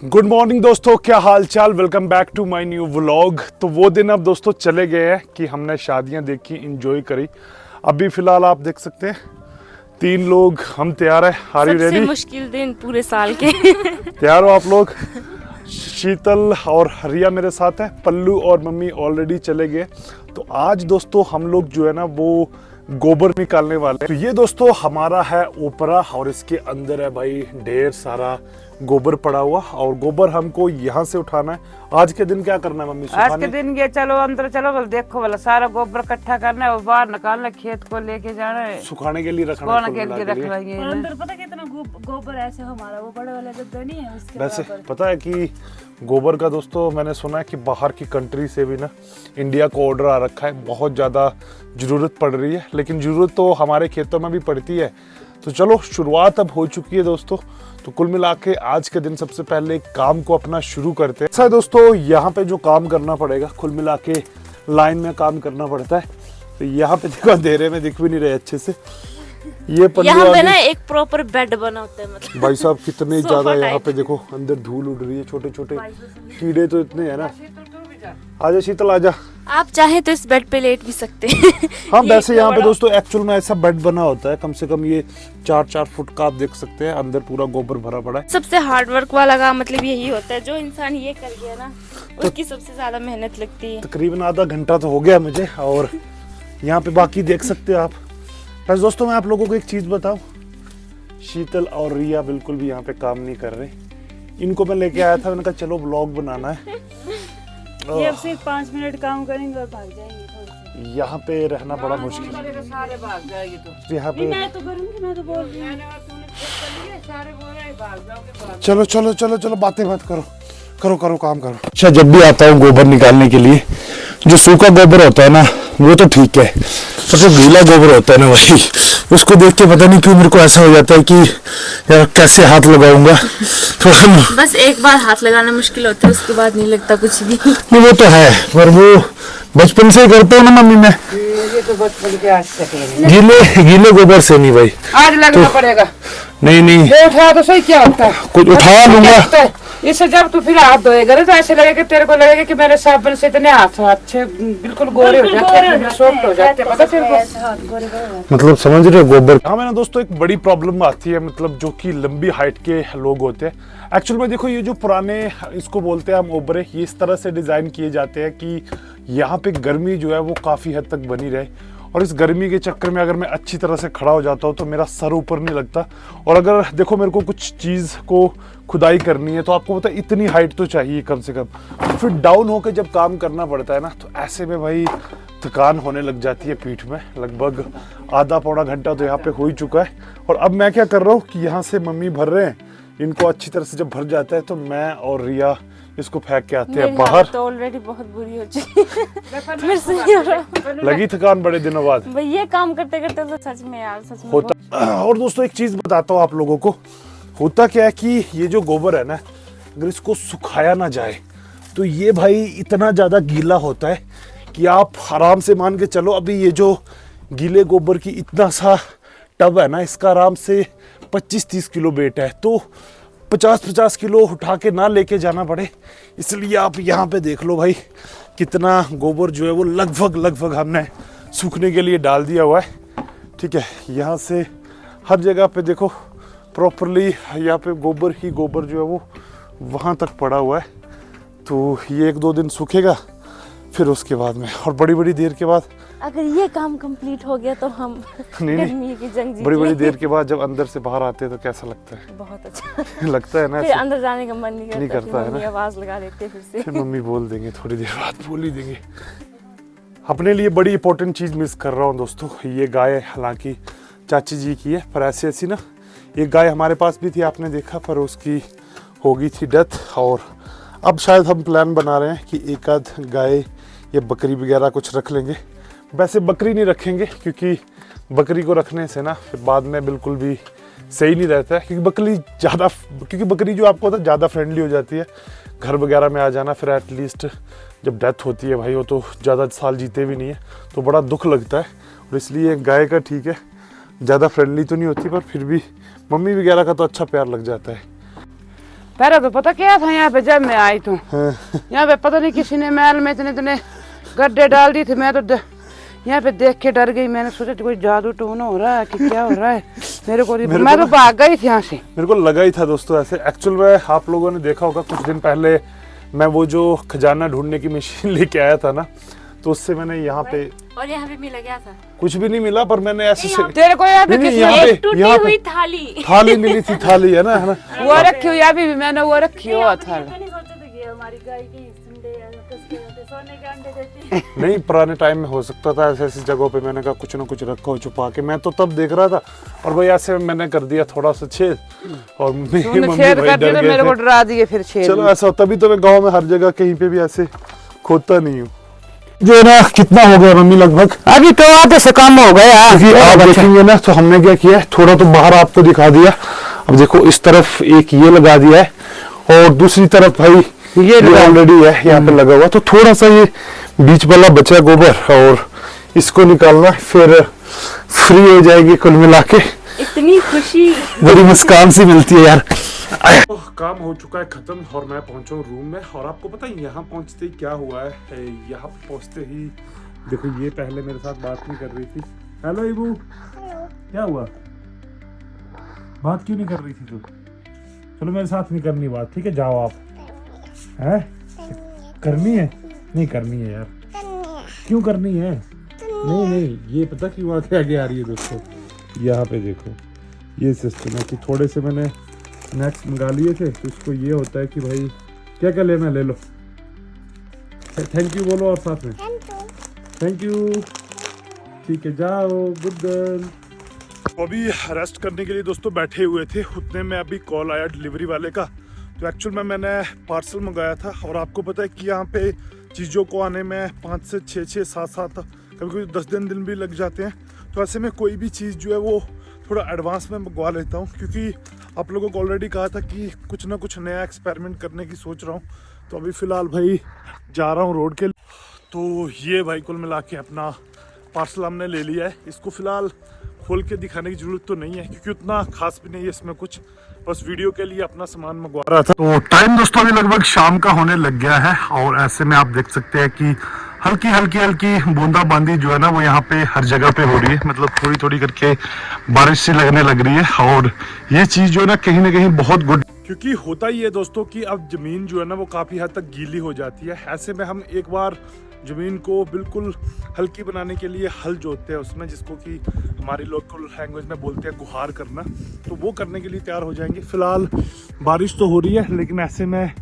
Good morning दोस्तों, क्या हाल चाल। Welcome back to my new vlog. तो वो दिन अब दोस्तों चले गए हैं कि हमने शादियां देखी, एंजॉय करी। अभी फिलहाल आप देख सकते हैं 3 लोग हम तैयार है। Are you ready? सबसे मुश्किल दिन पूरे साल के। तैयार हो आप लोग? शीतल और रिया मेरे साथ है, पल्लू और मम्मी ऑलरेडी चले गए। तो आज दोस्तों हम लोग जो है ना वो गोबर निकालने वाले हैं। तो ये दोस्तों हमारा है ओपरा और इसके अंदर है भाई ढेर सारा गोबर पड़ा हुआ, और गोबर हमको यहाँ से उठाना है। आज के दिन क्या करना है मम्मी? आज के दिन ये चलो अंदर चलो, बोल देखो बोला सारा गोबर इकट्ठा करना है और बाहर निकालना, खेत को लेके जाना है, सुखाने के लिए रखना सुखाने के लिए रखना है। और अंदर पता कितना गोबर ऐसे हमारा वो बड़े वाला गद्दा नहीं है उसके वैसे पता है कि गोबर का दोस्तों मैंने सुना है कि बाहर की कंट्री से भी ना इंडिया को ऑर्डर आ रखा है, बहुत ज़्यादा ज़रूरत पड़ रही है। लेकिन ज़रूरत तो हमारे खेतों में भी पड़ती है। तो चलो शुरुआत अब हो चुकी है दोस्तों। तो कुल मिला के आज के दिन सबसे पहले काम को अपना शुरू करते हैं। ऐसा है दोस्तों, यहाँ पे जो काम करना पड़ेगा, कुल मिला के लाइन में काम करना पड़ता है। तो यहाँ पे देखो अंधेरे में दिख भी नहीं रहे अच्छे से। ये यहाँ पे ना एक प्रॉपर बेड बना होता है, मतलब भाई साहब कितने ज्यादा यहाँ पे देखो अंदर धूल उड़ रही है, छोटे छोटे कीड़े तो इतने है ना। आजा शीतल आजा। आप चाहे तो इस बेड पे लेट भी सकते हैं। हाँ वैसे यहाँ पे दोस्तों एक्चुअल में ऐसा बेड बना होता है, कम से कम ये 4-4 फुट का आप देख सकते हैं। अंदर पूरा गोबर भरा पड़ा है। सबसे हार्ड वर्क वाला काम मतलब यही होता है, जो इंसान ये कर गया ना उसकी सबसे ज्यादा मेहनत लगती है। तकरीबन आधा घंटा तो हो गया मुझे, और यहाँ पे बाकी देख सकते हो आप। बस दोस्तों मैं आप लोगों को एक चीज बताऊं, शीतल और रिया बिल्कुल भी यहाँ पे काम नहीं कर रहे। इनको मैं लेके आया था, मैंने कहा चलो ब्लॉग बनाना है। ये अब सिर्फ 5 मिनट काम करेंगे और भाग जाएंगे। यहाँ पे रहना बड़ा मुश्किल है। सारे भाग जाएंगे तो यहाँ पे मैं तो करूंगी, मैं तो बोल रही हूँ सारे बोल रहे हैं भाग जाओगे। चलो चलो चलो चलो बातें मत करो, करो करो काम करो। अच्छा जब भी आता हूँ गोबर निकालने के लिए, जो सूखा गोबर होता है ना वो तो ठीक है, पर जो गीला गोबर होता है ना भाई, उसको देख के पता नहीं क्यों मेरे को ऐसा हो जाता है कि यार कैसे हाथ लगाऊंगा। थोड़ा बस एक बार हाथ लगाना मुश्किल होता है, उसके बाद नहीं लगता कुछ भी। नहीं वो तो है, पर वो बचपन से ही करते हो ना मम्मी। मैं ये तो बचपन के आज से गीले गोबर से नहीं भाई, आज लगना पड़ेगा। नहीं ये उठा तो सही क्या होता है, कुछ उठा लूंगा। इससे जब तू फिर हाथ धोएगा ना तो ऐसे लगेगा, तेरे को लगेगा कि मेरे साबुन से इतने हाथ अच्छे बिल्कुल गोरे हो जाते हैं, सॉफ्ट हो जाते हैं। पता तेरे को मतलब समझ रहे हो गोबर। हाँ मैंने दोस्तों एक बड़ी प्रॉब्लम आती है, मतलब जो कि लंबी हाइट के लोग होते हैं। एक्चुअल में देखो ये जो पुराने इसको बोलते हैं हम ओबरे, ये इस तरह से डिजाइन किए जाते हैं कि यहाँ पे गर्मी जो है वो काफी हद तक बनी रहे। और इस गर्मी के चक्कर में अगर मैं अच्छी तरह से खड़ा हो जाता हूँ तो मेरा सर ऊपर नहीं लगता। और अगर देखो मेरे को कुछ चीज़ को खुदाई करनी है तो आपको पता है इतनी हाइट तो चाहिए कम से कम। फिर डाउन होकर जब काम करना पड़ता है ना, तो ऐसे में भाई थकान होने लग जाती है पीठ में। लगभग आधा पौना घंटा तो यहाँ पे हो ही चुका है। और अब मैं क्या कर रहा हूँ कि यहाँ से मम्मी भर रहे हैं, इनको अच्छी तरह से जब भर जाता है तो मैं और रिया इसको फेंक के आते हैं बाहर। तो ऑलरेडी बहुत बुरी हो चुकी है। लगी थकान बड़े दिनों बाद भाई ये काम करते करते तो सच में यार सच में होता। और दोस्तों एक चीज बताता हूँ आप लोगों को, होता क्या है कि ये जो गोबर है ना, अगर इसको सुखाया ना जाए तो ये भाई इतना ज्यादा गीला होता है कि आप आराम से मान के चलो, अभी ये जो गीले गोबर की इतना सा टब है ना, इसका आराम से 25-30 किलो वेट है। तो 50-50 किलो उठा के ना लेके जाना पड़े, इसलिए आप यहाँ पे देख लो भाई कितना गोबर जो है वो लगभग हमने सूखने के लिए डाल दिया हुआ है। ठीक है, यहाँ से हर जगह पे देखो प्रॉपरली यहाँ पे गोबर ही गोबर जो है वो वहाँ तक पड़ा हुआ है। तो ये 1-2 दिन सूखेगा, फिर उसके बाद में और बड़ी देर के बाद अगर ये काम कंप्लीट हो गया तो हम गर्मी की जंग जीत बड़ी देर के बाद जब अंदर से बाहर आते हैं तो कैसा लगता है? बहुत अच्छा लगता है ना, फिर अंदर जाने का मन नहीं करता है ना। आवाज लगा देते फिर मम्मी बोल देंगे, थोड़ी देर बाद बोल ही देंगे। अपने लिए बड़ी इंपॉर्टेंट चीज़ मिस कर रहा हूँ दोस्तों। ये गाय हालांकि चाची जी की है, पर ऐसी ना एक गाय हमारे पास भी थी, आपने देखा, पर उसकी हो गई थी डेथ। और अब शायद हम प्लान बना रहे हैं कि एक आध गाय या बकरी वगैरह कुछ रख लेंगे। वैसे बकरी नहीं रखेंगे क्योंकि बकरी को रखने से ना फिर बाद में बिल्कुल भी सही नहीं रहता है, क्योंकि बकरी जो आपको होता है ज़्यादा फ्रेंडली हो जाती है, घर वगैरह में आ जाना। फिर एटलीस्ट जब डेथ होती है भाई, वो तो ज़्यादा साल जीते भी नहीं है, तो बड़ा दुख लगता है। और इसलिए गाय का ठीक है, ज़्यादा फ्रेंडली तो नहीं होती, पर फिर भी मम्मी वगैरह का तो अच्छा प्यार लग जाता है। पहले तो पता क्या था यहाँ पे जब मैं आई तो हाँ। यहाँ पे पता नहीं किसी ने महल में इतने गड्ढे डाल दी थी। मैं तो यहाँ पे देख के डर गई। मैंने सोचा कोई जादू टोना हो रहा है कि क्या हो रहा है। मैं तो भाग गई थी यहाँ से। मेरे को लगा ही था दोस्तों ऐसे। एक्चुअल में आप लोगों ने देखा होगा कुछ दिन पहले मैं वो जो खजाना ढूंढने की मशीन लेके आया था ना, तो उससे मैंने यहाँ पे और यहाँ पे मिला गया था। कुछ भी नहीं मिला, पर मैंने ऐसे तेरे को यहाँ पे नहीं, किसी यहाँ एक टूटी यहाँ हुई पे थाली थाली मिली थी। थाली है ना वो रखी हुई अभी भी मैंने वो रखी हुआ था। नहीं, पुराने टाइम में हो सकता था ऐसे ऐसी जगहों पे। मैंने कहा कुछ ना कुछ रखा हो छुपा के। मैं तो तब देख रहा था और भाई ऐसे मैंने कर दिया थोड़ा सा छेद और मेरी मम्मी छेद भाई कर डर दिया तो गए मेरे को थे। डरा दिए फिर छेद। चलो ऐसा तभी तो मैं गाँव में हर जगह कहीं पे भी ऐसे खोदता नहीं हूँ। जो है ना कितना हो गया मम्मी लगभग? अभी तो आधे से कम हो गया। आप देखेंगे ना तो हमने क्या किया है, थोड़ा तो बाहर आपको दिखा दिया। अब देखो इस तरफ एक ये लगा दिया है और दूसरी तरफ भाई ये ऑलरेडी है यहाँ पे लगा हुआ। तो थोड़ा सा ये बीच वाला बचा गोबर और इसको निकालना, फिर फ्री हो जाएगी कुल मिला के। इतनी खुशी, बड़ी मुस्कान सी मिलती है यार। तो काम हो चुका है खत्म और मैं पहुंचा हूँ रूम में। और आपको पता है यहाँ पहुंचते ही क्या हुआ है? यहाँ पहुंचते ही देखो ये पहले मेरे साथ बात नहीं कर रही थी। हेलो इबू, क्या हुआ? बात क्यों नहीं कर रही थी तू? चलो मेरे साथ नहीं करनी बात, ठीक है? जाओ आप। है करनी है? नहीं करनी है यार। क्यों करनी है? नहीं नहीं, ये पता क्यों आगे आगे आ रही है दोस्तों? यहाँ पे देखो ये सिस्टम है कि थोड़े से मैंने स्नैक्स मंगा लिए थे, तो इसको ये होता है कि भाई क्या क्या लेना ले लो। थैंक यू बोलो और साथ में थैंक यू। ठीक है जाओ, गुड गर्ल। अभी रेस्ट करने के लिए दोस्तों बैठे हुए थे, उतने में अभी कॉल आया डिलीवरी वाले का। तो एक्चुअल में मैंने पार्सल मंगाया था और आपको पता है कि यहाँ पे चीज़ों को आने में 5 से 6 7 कभी कभी 10 दिन भी लग जाते हैं। तो ऐसे में कोई भी चीज़ जो है वो थोड़ा एडवांस में मंगवा लेता हूँ, क्योंकि आप लोगों को ऑलरेडी कहा था कि कुछ ना कुछ नया एक्सपेरिमेंट करने की सोच रहा हूँ। तो अभी फ़िलहाल भाई जा रहा हूँ रोड के। तो ये भाई कुल मिला के अपना पार्सल हमने ले लिया है। इसको फ़िलहाल खोल के दिखाने की ज़रूरत तो नहीं है, क्योंकि उतना खास भी नहीं है इसमें कुछ, बस वीडियो के लिए अपना सामान मंगवा रहा था। तो टाइम दोस्तों अभी लगभग शाम का होने लग गया है और ऐसे में आप देख सकते हैं कि हल्की हल्की बूंदाबांदी जो है ना वो यहाँ पे हर जगह पे हो रही है। मतलब थोड़ी थोड़ी करके बारिश सी लगने लग रही है और ये चीज़ जो है ना कहीं बहुत गुड, क्योंकि होता ही है दोस्तों कि अब ज़मीन जो है ना वो काफ़ी हद तक गीली हो जाती है। ऐसे में हम एक बार ज़मीन को बिल्कुल हल्की बनाने के लिए हल जोतते हैं उसमें, जिसको कि हमारी लोकल लैंग्वेज में बोलते हैं गुहार करना। तो वो करने के लिए तैयार हो जाएंगे। फ़िलहाल बारिश तो हो रही है, लेकिन ऐसे में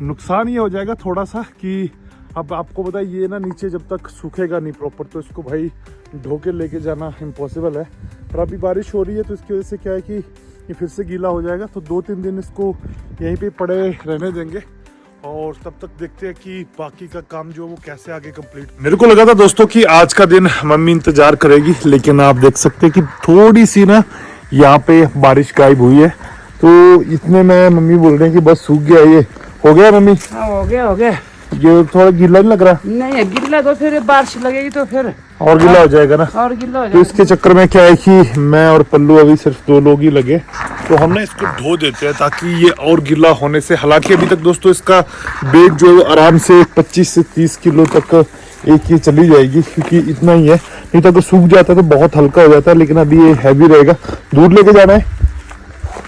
नुकसान ये हो जाएगा थोड़ा सा कि अब आपको पता है ये ना नीचे जब तक सूखेगा नहीं प्रॉपर, तो इसको भाई ढो के लेके जाना इम्पॉसिबल है। पर अभी बारिश हो रही है तो इसकी वजह से क्या है कि ये फिर से गीला हो जाएगा। तो 2-3 दिन इसको यहीं पे पड़े रहने देंगे और तब तक देखते हैं कि बाकी का काम जो है वो कैसे आगे कंप्लीट। मेरे को लगा था दोस्तों कि आज का दिन मम्मी इंतजार करेगी, लेकिन आप देख सकते हैं कि थोड़ी सी ना यहाँ पे बारिश गायब हुई है। तो इतने में मम्मी बोल रहे हैं कि बस सूख गया। ये हो गया मम्मी? हाँ हो गया। ये थोड़ा गीला नहीं लग रहा? नहीं गिल्ला तो फिर बारिश लगेगी तो फिर और गीला हो जाएगा ना। और गिल्ला हो तो जाएगा। इसके चक्कर में क्या है कि मैं और पल्लू अभी सिर्फ 2 लोग ही लगे, तो हमने इसको धो देते हैं ताकि ये और गीला होने से। हालांकि अभी तक दोस्तों इसका वेट जो है आराम से 25 से 30 किलो तक एक ही चली जाएगी, क्योंकि इतना ही है। नहीं तो अगर सूख जाता है तो बहुत हल्का हो जाता है, लेकिन अभी ये हैवी रहेगा। दूर लेके जाना है?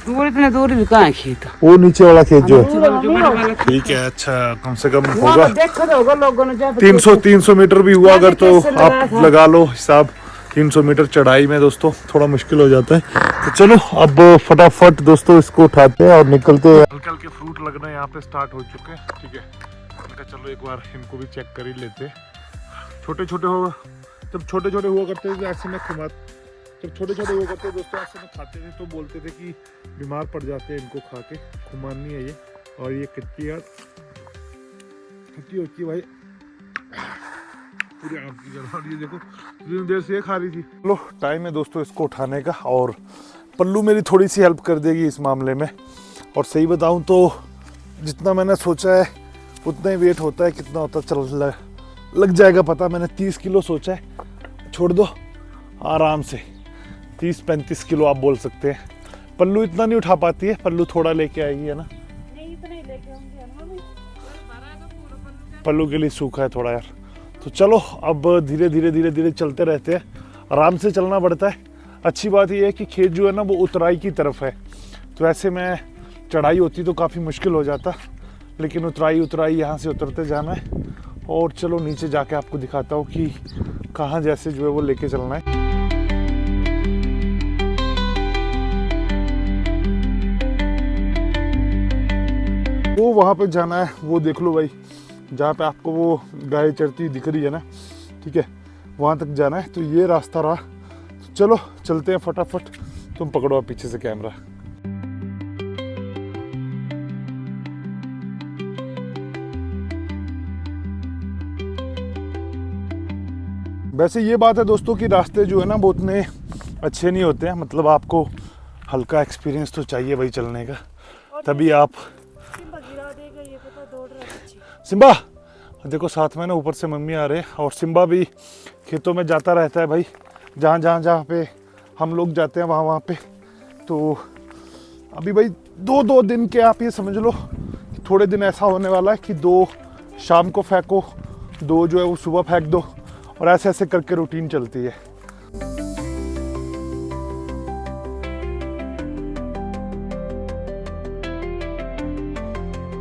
दूर इतने दूर भी कहाँ है खेत? वो नीचे वाला खेत जो है। है ठीक है, अच्छा कम से कम होगा देखो तो होगा लोगों ने जब 300 मीटर भी हुआ अगर, तो कैसे लगाया आप था? लगा लो हिसाब। 300 मीटर चढ़ाई में दोस्तों थोड़ा मुश्किल हो जाता है। तो चलो अब फटाफट दोस्तों इसको उठाते हैं और निकलते हैं। हल्के हल्के फ्रूट लगना यहाँ पे स्टार्ट हो चुके हैं। ठीक है, मैंने कहा चलो एक बार इनको भी चेक कर ही लेते। छोटे छोटे हो, जब छोटे छोटे हुआ करते थे ऐसे में जब छोटे छोटे हुआ करते दोस्तों ऐसे में खाते थे तो बोलते थे कि बीमार पड़ जाते हैं इनको खा के। खुमानी है ये, और ये कच्ची यार खट्टी होती है भाई पूरी आम की जगह। और ये देखो इतनी देर से ये खा रही थी। लो टाइम है दोस्तों इसको उठाने का, और पल्लू मेरी थोड़ी सी हेल्प कर देगी इस मामले में। और सही बताऊं तो जितना मैंने सोचा है उतना ही वेट होता है, कितना होता चल लग जाएगा पता। मैंने 30 किलो सोचा है, छोड़ दो आराम से 30-35 किलो आप बोल सकते हैं। पल्लू इतना नहीं उठा पाती है, पल्लू थोड़ा लेके आएगी है ना। नहीं पल्लू के लिए सूखा है थोड़ा यार। तो चलो अब धीरे धीरे चलते रहते हैं, आराम से चलना पड़ता है। अच्छी बात यह है कि खेत जो है ना वो उतराई की तरफ है, तो ऐसे में चढ़ाई होती तो काफ़ी मुश्किल हो जाता, लेकिन उतराई यहाँ से उतरते जाना है। और चलो नीचे जाके आपको दिखाता हूँ कि कहाँ जैसे जो है वो लेके चलना है। वो वहाँ पे जाना है, वो देख लो भाई, जहाँ पे आपको वो गाय चरती हुई दिख रही है ना, ठीक है, वहाँ तक जाना है। तो ये रास्ता रहा, तो चलो चलते हैं फटाफट। तुम पकड़ो आप पीछे से कैमरा। वैसे ये बात है दोस्तों कि रास्ते जो है ना वो उतने अच्छे नहीं होते हैं, मतलब आपको हल्का एक्सपीरियंस तो चाहिए भाई चलने का, तभी आप। सिम्बा देखो साथ में ना ऊपर से मम्मी आ रहे हैं, और सिम्बा भी खेतों में जाता रहता है भाई, जहाँ पे हम लोग जाते हैं वहाँ पे। तो अभी भाई दो दिन के आप ये समझ लो कि थोड़े दिन ऐसा होने वाला है कि 2 शाम को फेंको, 2 जो है वो सुबह फेंक दो, और ऐसे ऐसे करके रूटीन चलती है।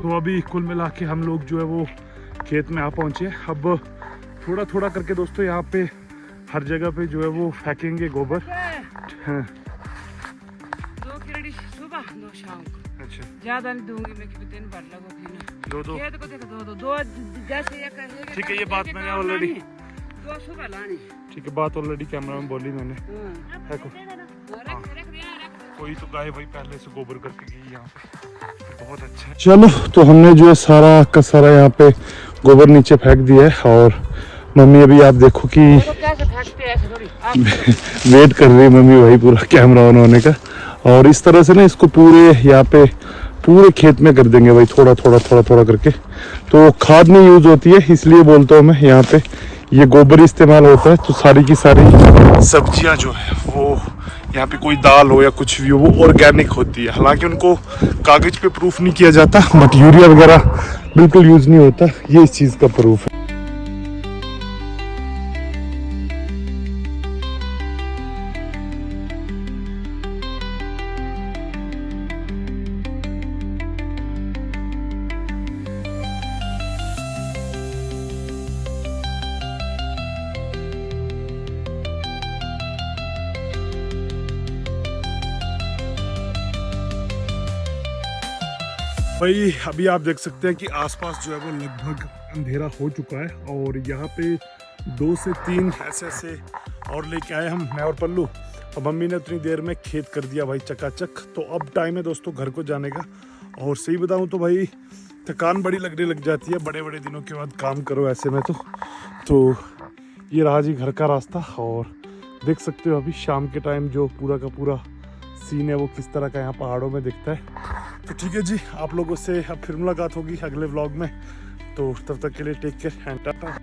तो अभी कुल मिला के हम लोग जो है वो खेत में आ पहुंचे। अब थोड़ा करके दोस्तों यहाँ पे हर जगह पे जो है वो फेंकेंगे गोबर। हाँ। 2 किरड़ी सुबह 2 शाम को। अच्छा, ज्यादा नहीं दूंगी मैं, कि दिन भर लगो। 2 खेत को देखो 2 जैसे ये कहेगा। ठीक है, ये बात मैंने ऑलरेडी, 2 सुबह लानी। ठीक है, बात ऑलरेडी कैमरा में बोली मैंने। फेंको। कोई तो गाय भाई पहले से गोबर करके गई यहाँ पे, बहुत अच्छा है। चलो तो हमने जो है सारा का सारा यहाँ पे गोबर नीचे फेंक दिया है, और मम्मी अभी आप देखो कि वेट कर रही है मम्मी भाई पूरा कैमरा ऑन होने का। और इस तरह से ना इसको पूरे यहाँ पे पूरे खेत में कर देंगे भाई, थोड़ा करके। तो खाद नहीं यूज होती है, इसलिए बोलता हूँ मैं, यहाँ पे ये गोबर इस्तेमाल होता है। तो सारी की सारी सब्जियां जो है वो यहाँ पे, कोई दाल हो या कुछ भी हो, वो ऑर्गेनिक होती है। हालांकि उनको कागज पे प्रूफ नहीं किया जाता, बट यूरिया वगैरह बिल्कुल यूज नहीं होता, ये इस चीज का प्रूफ है। भाई अभी आप देख सकते हैं कि आसपास जो है वो लगभग अंधेरा हो चुका है, और यहाँ पे 2 से 3 ऐसे और लेके आए हम, मैं और पल्लू, और मम्मी ने उतनी देर में खेत कर दिया भाई चकाचक। तो अब टाइम है दोस्तों घर को जाने का, और सही बताऊँ तो भाई थकान बड़ी लगने लग जाती है बड़े दिनों के बाद काम करो ऐसे में। तो ये रहा जी घर का रास्ता, और देख सकते हो अभी शाम के टाइम जो पूरा का पूरा सीन है वो किस तरह का यहाँ पहाड़ों में दिखता है। तो ठीक है जी, आप लोगों से अब फिर मुलाकात होगी अगले व्लॉग में, तो तब तक के लिए टेक केयर एंड टाटा।